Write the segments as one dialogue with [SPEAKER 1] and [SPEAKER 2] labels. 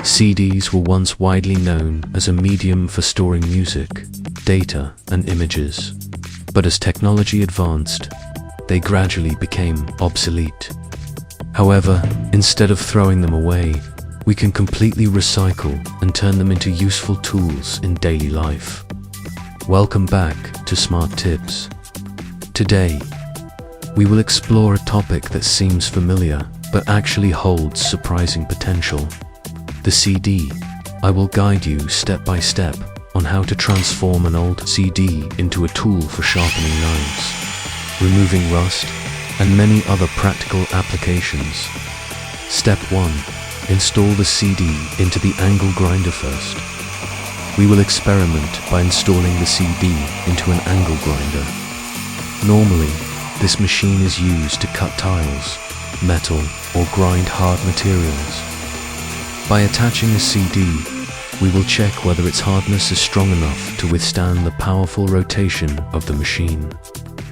[SPEAKER 1] CDs were once widely known as a medium for storing music, data, and images. But as technology advanced, they gradually became obsolete. However, instead of throwing them away, we can completely recycle and turn them into useful tools in daily life. Welcome back to Smart Tips. Today, we will explore a topic that seems familiar but actually holds surprising potential. The CD. I will guide you step by step on how to transform an old CD into a tool for sharpening knives, removing rust, and many other practical applications. Step 1. Install the CD into the angle grinder first. We will experiment by installing the CD into an angle grinder. Normally, this machine is used to cut tiles, metal, or grind hard materials. By attaching a CD, we will check whether its hardness is strong enough to withstand the powerful rotation of the machine.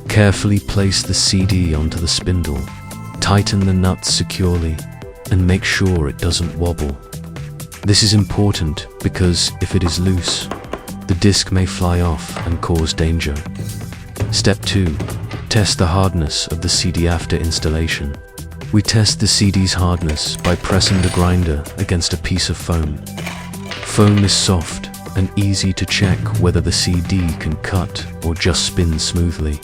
[SPEAKER 1] Carefully place the CD onto the spindle, tighten the nuts securely, and make sure it doesn't wobble. This is important because if it is loose, the disc may fly off and cause danger. Step 2. Test the hardness of the CD after installation. We test the CD's hardness by pressing the grinder against a piece of foam. Foam is soft and easy to check whether the CD can cut or just spin smoothly.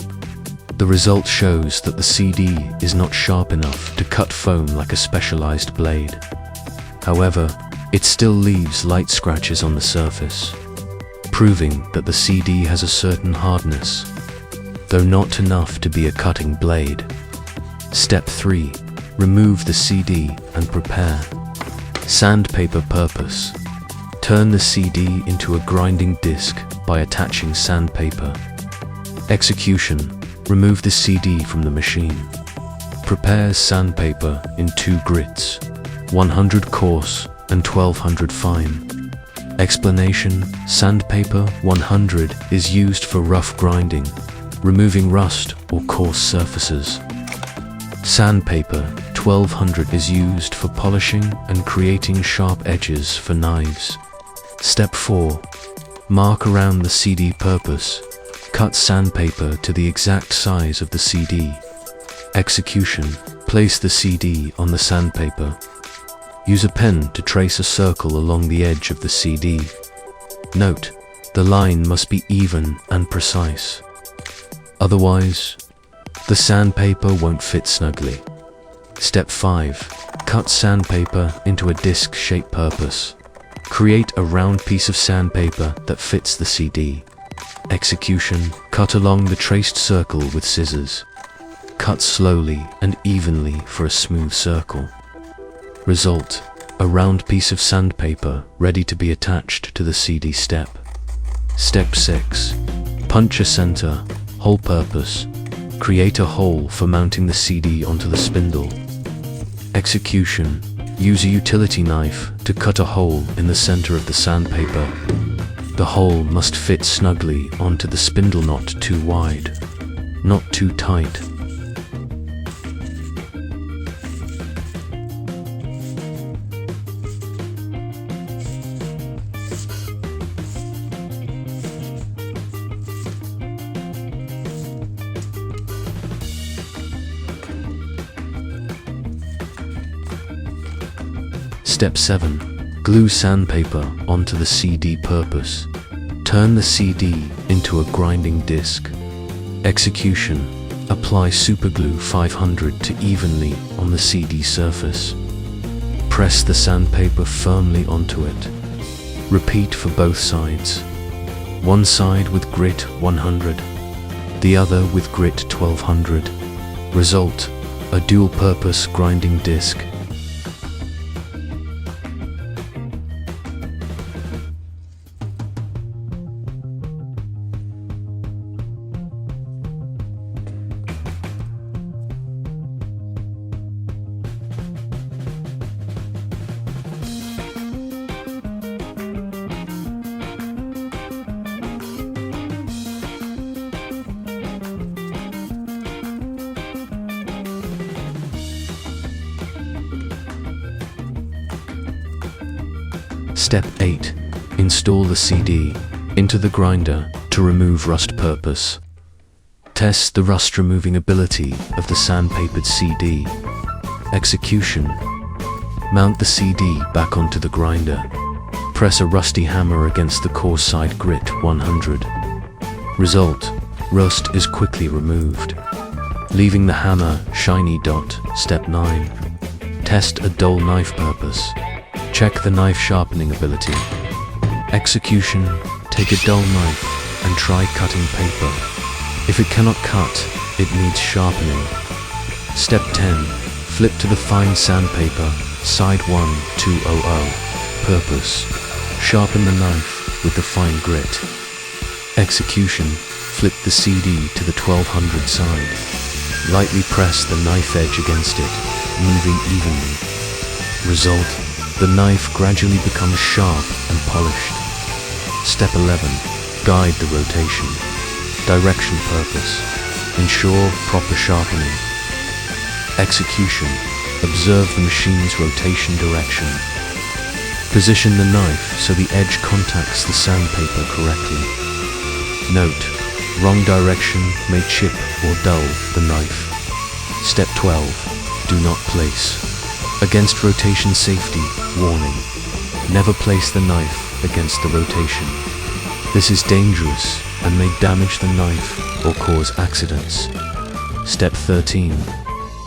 [SPEAKER 1] The result shows that the CD is not sharp enough to cut foam like a specialized blade. However, it still leaves light scratches on the surface, proving that the CD has a certain hardness, though not enough to be a cutting blade. Step 3. Remove the CD and prepare. Sandpaper purpose. Turn the CD into a grinding disc by attaching sandpaper. Execution. Remove the CD from the machine. Prepare sandpaper in 2 grits, 100 coarse and 1200 fine. Explanation: sandpaper 100 is used for rough grinding, removing rust or coarse surfaces. Sandpaper 1200 is used for polishing and creating sharp edges for knives. Step 4. Mark around the CD purpose. Cut sandpaper to the exact size of the CD. Execution: place the CD on the sandpaper. Use a pen to trace a circle along the edge of the CD. Note, the line must be even and precise. Otherwise, the sandpaper won't fit snugly. Step 5. Cut sandpaper into a disc-shaped purpose. Create a round piece of sandpaper that fits the CD. Execution: cut along the traced circle with scissors. Cut slowly and evenly for a smooth circle. Result: a round piece of sandpaper ready to be attached to the CD step. Step 6. Punch a center, hole purpose. Create a hole for mounting the CD onto the spindle. Execution: use a utility knife to cut a hole in the center of the sandpaper. The hole must fit snugly onto the spindle, not too wide, not too tight. Step 7. Glue sandpaper onto the CD purpose. Turn the CD into a grinding disc. Execution: apply superglue 500 to evenly on the CD surface. Press the sandpaper firmly onto it. Repeat for both sides. One side with grit 100, the other with grit 1200. Result: a dual-purpose grinding disc. Step 8. Install the CD into the grinder to remove rust purpose. Test the rust-removing ability of the sandpapered CD. Execution. Mount the CD back onto the grinder. Press a rusty hammer against the coarse side grit 100. Result: rust is quickly removed, leaving the hammer shiny dot. Step 9. Test a dull knife purpose. Check the knife sharpening ability. Execution. Take a dull knife and try cutting paper. If it cannot cut, it needs sharpening. Step 10. Flip to the fine sandpaper, side 1200. Purpose: sharpen the knife with the fine grit. Execution. Flip the CD to the 1200 side. Lightly press the knife edge against it, moving evenly. Result: the knife gradually becomes sharp and polished. Step 11. Guide the rotation. Direction purpose: ensure proper sharpening. Execution. Observe the machine's rotation direction. Position the knife so the edge contacts the sandpaper correctly. Note: wrong direction may chip or dull the knife. Step 12. Do not place. Against rotation safety, warning: never place the knife against the rotation. This is dangerous and may damage the knife or cause accidents. Step 13.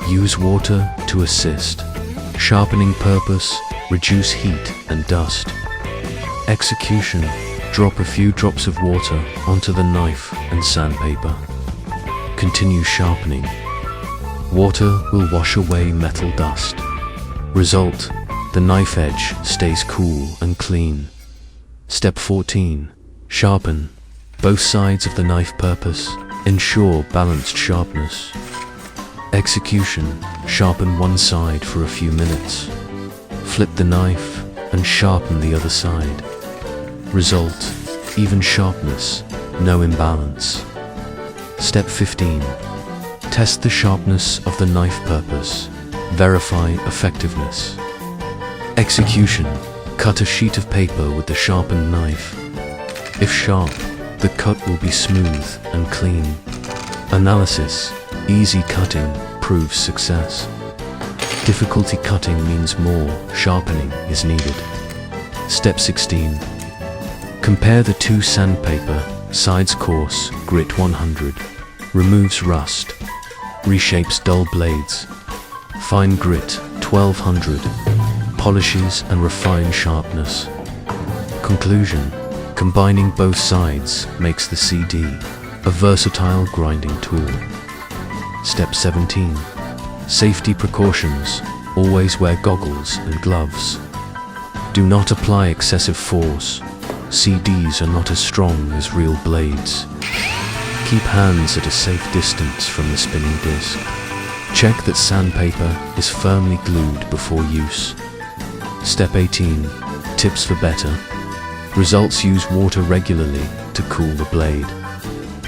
[SPEAKER 1] Use water to assist. Sharpening purpose: reduce heat and dust. Execution. Drop a few drops of water onto the knife and sandpaper. Continue sharpening. Water will wash away metal dust. Result: the knife edge stays cool and clean. Step 14. Sharpen. Both sides of the knife purpose. Ensure balanced sharpness. Execution. Sharpen one side for a few minutes. Flip the knife and sharpen the other side. Result: even sharpness, no imbalance. Step 15. Test the sharpness of the knife purpose. Verify effectiveness. Execution. Cut a sheet of paper with the sharpened knife. If sharp, the cut will be smooth and clean. Analysis. Easy cutting proves success. Difficulty cutting means more sharpening is needed. Step 16. Compare the two sandpaper, sides coarse, grit 100, removes rust, reshapes dull blades, fine grit 1200, polishes and refines sharpness. Conclusion. Combining both sides makes the CD a versatile grinding tool. Step 17. Safety precautions. Always wear goggles and gloves. Do not apply excessive force. CDs are not as strong as real blades. Keep hands at a safe distance from the spinning disc. Check that sandpaper is firmly glued before use. Step 18. Tips for better. Results: use water regularly to cool the blade.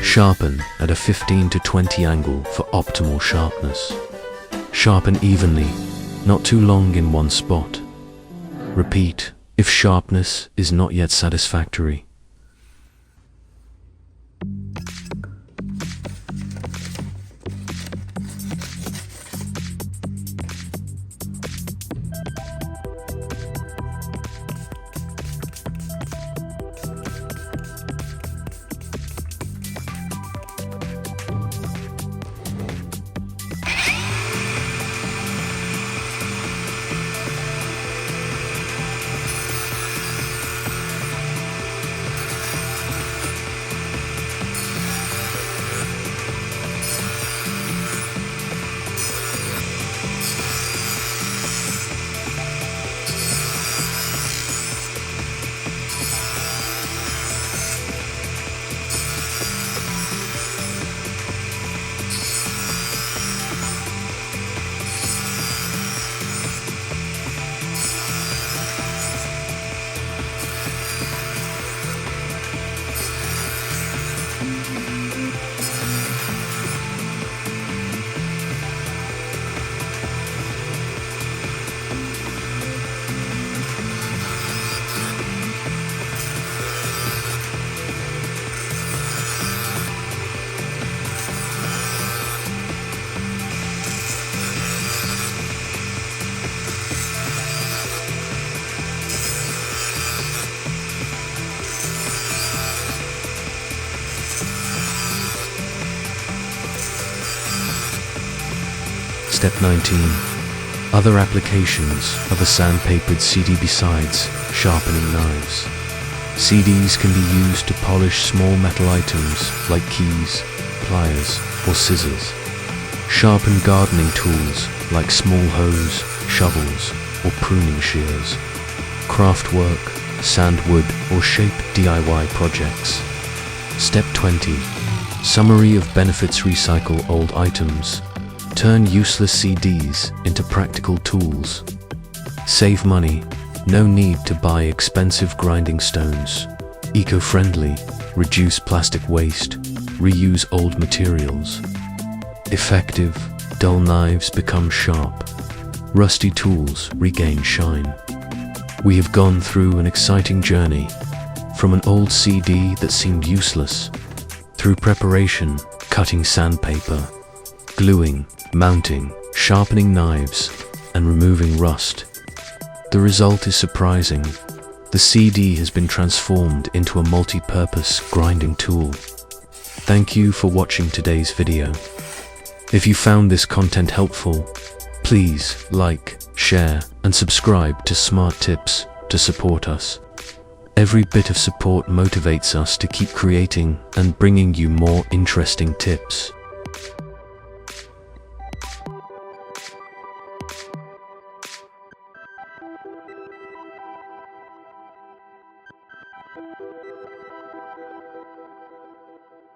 [SPEAKER 1] Sharpen at a 15 to 20 angle for optimal sharpness. Sharpen evenly, not too long in one spot. Repeat if sharpness is not yet satisfactory. Step 19. Other applications of a sandpapered CD besides sharpening knives. CDs can be used to polish small metal items like keys, pliers, or scissors. Sharpen gardening tools like small hoes, shovels, or pruning shears. Craft work, sand wood, or shape DIY projects. Step 20. Summary of benefits: recycle old items. Turn useless CDs into practical tools. Save money. No need to buy expensive grinding stones. Eco-friendly. Reduce plastic waste. Reuse old materials. Effective. Dull knives become sharp. Rusty tools regain shine. We have gone through an exciting journey, from an old CD that seemed useless, through preparation, cutting sandpaper, gluing, mounting, sharpening knives, and removing rust. The result is surprising. The CD has been transformed into a multi-purpose grinding tool. Thank you for watching today's video. If you found this content helpful, please like, share, and subscribe to Smart Tips to support us. Every bit of support motivates us to keep creating and bringing you more interesting tips.